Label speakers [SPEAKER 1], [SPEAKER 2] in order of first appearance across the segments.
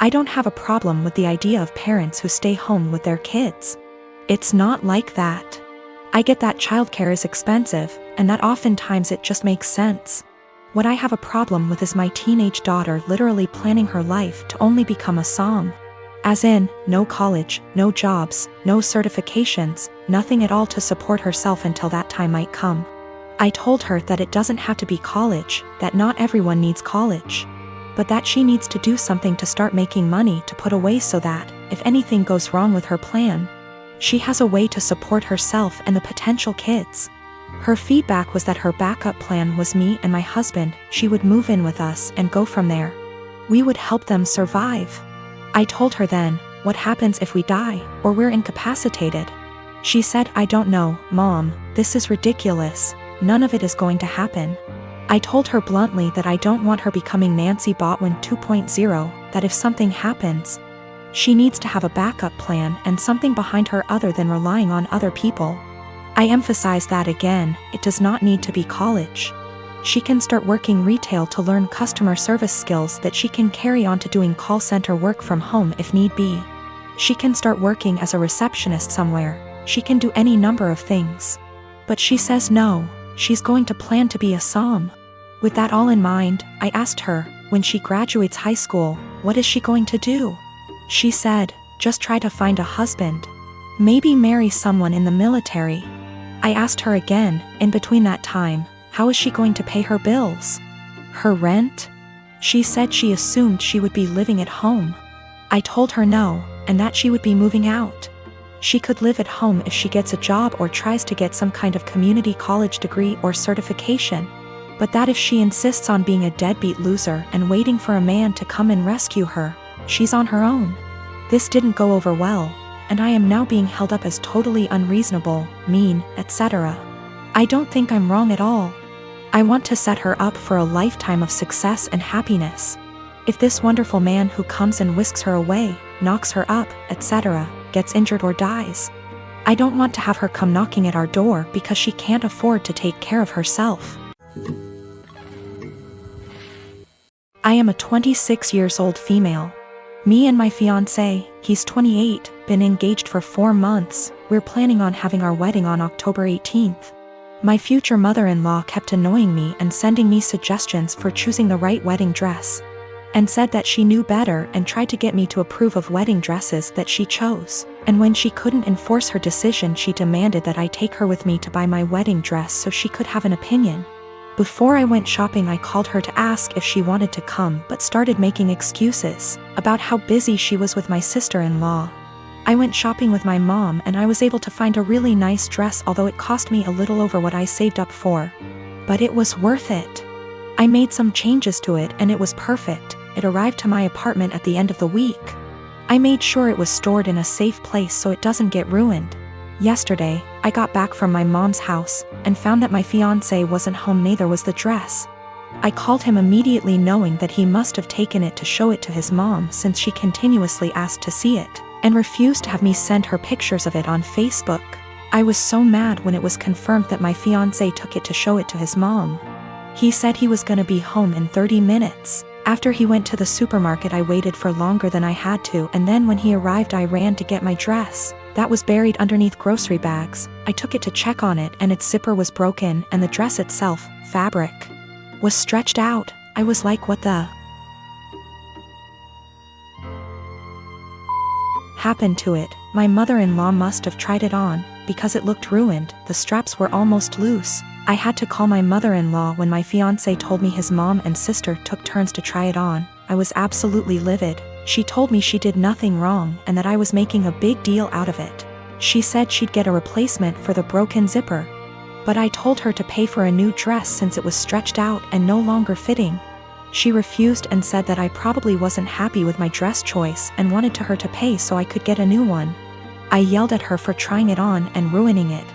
[SPEAKER 1] I don't have a problem with the idea of parents who stay home with their kids. It's not like that. I get that childcare is expensive, and that oftentimes it just makes sense. What I have a problem with is my teenage daughter literally planning her life to only become a som. As in, no college, no jobs, no certifications, nothing at all to support herself until that time might come. I told her that it doesn't have to be college, that not everyone needs college, but that she needs to do something to start making money to put away so that, if anything goes wrong with her plan, she has a way to support herself and the potential kids. Her feedback was that her backup plan was me and my husband. She would move in with us and go from there. We would help them survive. I told her then, what happens if we die, or we're incapacitated? She said, I don't know, Mom, this is ridiculous. None of it is going to happen. I told her bluntly that I don't want her becoming Nancy Botwin 2.0, that if something happens, she needs to have a backup plan and something behind her other than relying on other people. I emphasize that again, it does not need to be college. She can start working retail to learn customer service skills that she can carry on to doing call center work from home if need be. She can start working as a receptionist somewhere. She can do any number of things. But she says no, she's going to plan to be a som. With that all in mind, I asked her, when she graduates high school, what is she going to do? She said, just try to find a husband. Maybe marry someone in the military. I asked her again, in between that time, how is she going to pay her bills? Her rent? She said she assumed she would be living at home. I told her no, and that she would be moving out. She could live at home if she gets a job or tries to get some kind of community college degree or certification. But that if she insists on being a deadbeat loser and waiting for a man to come and rescue her, she's on her own. This didn't go over well, and I am now being held up as totally unreasonable, mean, etc. I don't think I'm wrong at all. I want to set her up for a lifetime of success and happiness. If this wonderful man who comes and whisks her away, knocks her up, etc., gets injured or dies, I don't want to have her come knocking at our door because she can't afford to take care of herself. I am a 26 years old female. Me and my fiancé, he's 28, been engaged for 4 months. We're planning on having our wedding on October 18th. My future mother-in-law kept annoying me and sending me suggestions for choosing the right wedding dress, and said that she knew better and tried to get me to approve of wedding dresses that she chose. And when she couldn't enforce her decision, she demanded that I take her with me to buy my wedding dress so she could have an opinion. Before I went shopping, I called her to ask if she wanted to come, but started making excuses about how busy she was with my sister-in-law. I went shopping with my mom and I was able to find a really nice dress, although it cost me a little over what I saved up for. But it was worth it. I made some changes to it and it was perfect. It arrived to my apartment at the end of the week. I made sure it was stored in a safe place so it doesn't get ruined. Yesterday, I got back from my mom's house and found that my fiancé wasn't home, neither was the dress. I called him immediately, knowing that he must have taken it to show it to his mom, since she continuously asked to see it and refused to have me send her pictures of it on Facebook. I was so mad when it was confirmed that my fiancé took it to show it to his mom. He said he was gonna be home in 30 minutes. After he went to the supermarket, I waited for longer than I had to, and then when he arrived I ran to get my dress. That was buried underneath grocery bags. I took it to check on it and its zipper was broken, and the dress itself, fabric, was stretched out. I was like, what the happened to it? My mother-in-law must have tried it on, because it looked ruined. The straps were almost loose. I had to call my mother-in-law when my fiancé told me his mom and sister took turns to try it on. I was absolutely livid. She told me she did nothing wrong and that I was making a big deal out of it. She said she'd get a replacement for the broken zipper. But I told her to pay for a new dress since it was stretched out and no longer fitting. She refused and said that I probably wasn't happy with my dress choice and wanted her to pay so I could get a new one. I yelled at her for trying it on and ruining it.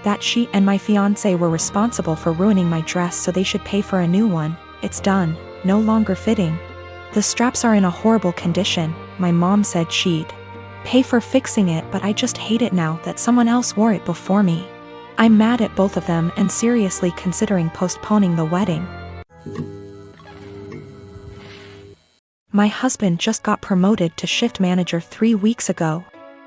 [SPEAKER 1] That she and my fiancé were responsible for ruining my dress, so they should pay for a new one. It's done, no longer fitting. The straps are in a horrible condition. My mom said she'd pay for fixing it, but I just hate it now that someone else wore it before me. I'm mad at both of them and seriously considering postponing the wedding. My husband just got promoted to shift manager 3 weeks ago.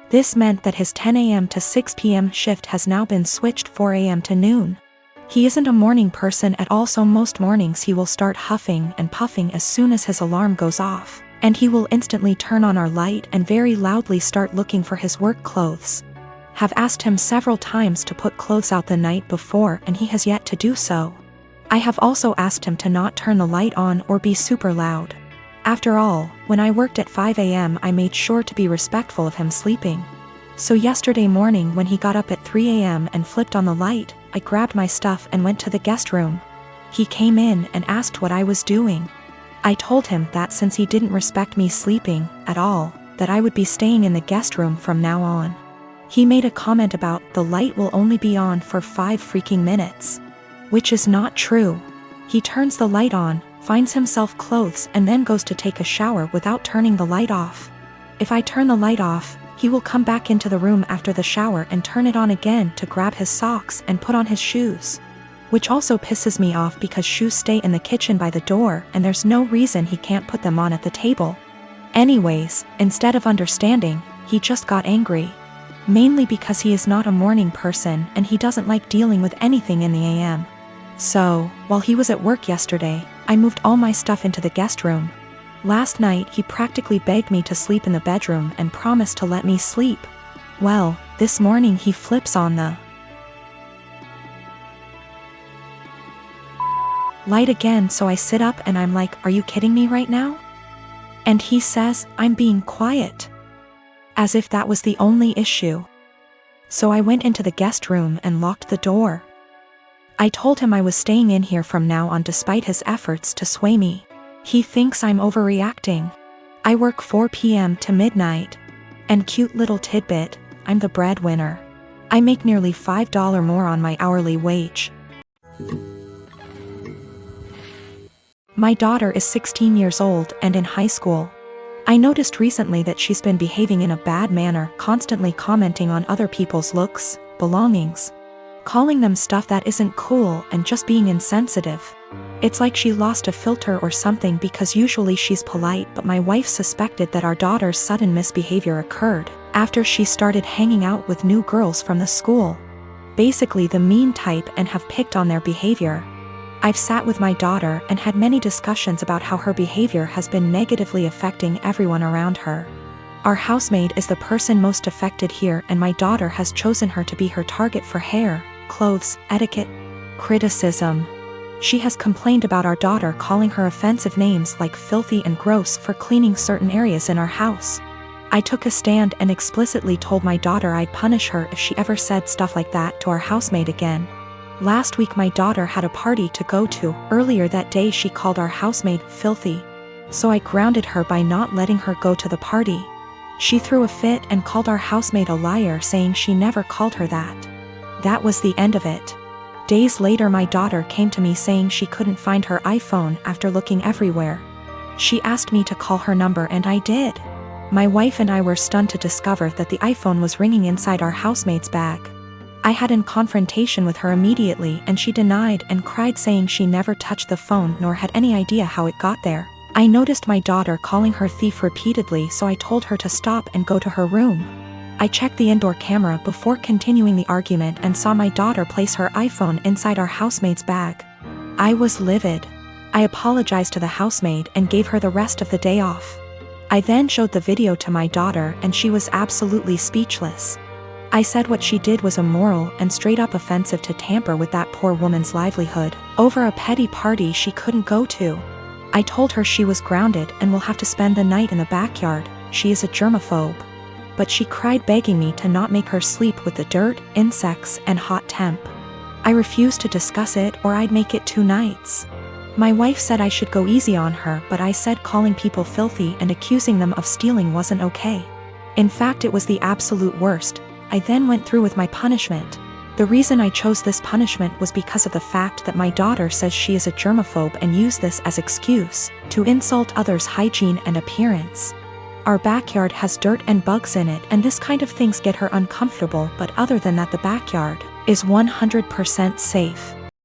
[SPEAKER 1] This meant that his 10 a.m. to 6 p.m. shift has now been switched 4 a.m. to noon. He isn't a morning person at all, so most mornings he will start huffing and puffing as soon as his alarm goes off, and he will instantly turn on our light and very loudly start looking for his work clothes. Have asked him several times to put clothes out the night before and he has yet to do so. I have also asked him to not turn the light on or be super loud. After all, when I worked at 5 a.m. I made sure to be respectful of him sleeping. So yesterday morning when he got up at 3 a.m. and flipped on the light, I grabbed my stuff and went to the guest room. He came in and asked what I was doing. I told him that since he didn't respect me sleeping at all, that I would be staying in the guest room from now on. He made a comment about the light will only be on for 5 freaking minutes. Which is not true. He turns the light on, finds himself clothes and then goes to take a shower without turning the light off. If I turn the light off, he will come back into the room after the shower and turn it on again to grab his socks and put on his shoes. Which also pisses me off because shoes stay in the kitchen by the door and there's no reason he can't put them on at the table. Anyways, instead of understanding, he just got angry. Mainly because he is not a morning person and he doesn't like dealing with anything in the AM. So, while he was at work yesterday, I moved all my stuff into the guest room. Last night he practically begged me to sleep in the bedroom and promised to let me sleep. Well, this morning he flips on the light again, so I sit up and I'm like, are you kidding me right now? And he says, I'm being quiet. As if that was the only issue. So I went into the guest room and locked the door. I told him I was staying in here from now on despite his efforts to sway me. He thinks I'm overreacting. I work 4 p.m. to midnight. And cute little tidbit, I'm the breadwinner. I make nearly $5 more on my hourly wage. My daughter is 16 years old and in high school. I noticed recently that she's been behaving in a bad manner, constantly commenting on other people's looks, belongings, calling them stuff that isn't cool and just being insensitive. It's like she lost a filter or something because usually she's polite, but my wife suspected that our daughter's sudden misbehavior occurred after she started hanging out with new girls from the school. Basically the mean type, and have picked on their behavior. I've sat with my daughter and had many discussions about how her behavior has been negatively affecting everyone around her. Our housemaid is the person most affected here, and my daughter has chosen her to be her target for hair, clothes, etiquette, criticism. She has complained about our daughter calling her offensive names like filthy and gross for cleaning certain areas in our house. I took a stand and explicitly told my daughter I'd punish her if she ever said stuff like that to our housemaid again. Last week my daughter had a party to go to. Earlier that day she called our housemaid filthy. So I grounded her by not letting her go to the party. She threw a fit and called our housemaid a liar, saying she never called her that. That was the end of it. Days later my daughter came to me saying she couldn't find her iPhone after looking everywhere. She asked me to call her number and I did. My wife and I were stunned to discover that the iPhone was ringing inside our housemaid's bag. I had in confrontation with her immediately and she denied and cried, saying she never touched the phone nor had any idea how it got there. I noticed my daughter calling her thief repeatedly, so I told her to stop and go to her room. I checked the indoor camera before continuing the argument and saw my daughter place her iPhone inside our housemaid's bag. I was livid. I apologized to the housemaid and gave her the rest of the day off. I then showed the video to my daughter and she was absolutely speechless. I said what she did was immoral and straight up offensive to tamper with that poor woman's livelihood over a petty party she couldn't go to. I told her she was grounded and will have to spend the night in the backyard. She is a germaphobe. But she cried, begging me to not make her sleep with the dirt, insects, and hot temp. I refused to discuss it or I'd make it 2 nights. My wife said I should go easy on her, but I said calling people filthy and accusing them of stealing wasn't okay. In fact, it was the absolute worst. I then went through with my punishment. The reason I chose this punishment was because of the fact that my daughter says she is a germaphobe and used this as excuse to insult others' hygiene and appearance. Our backyard has dirt and bugs in it, and this kind of things get her uncomfortable, but other than that the backyard is 100% safe.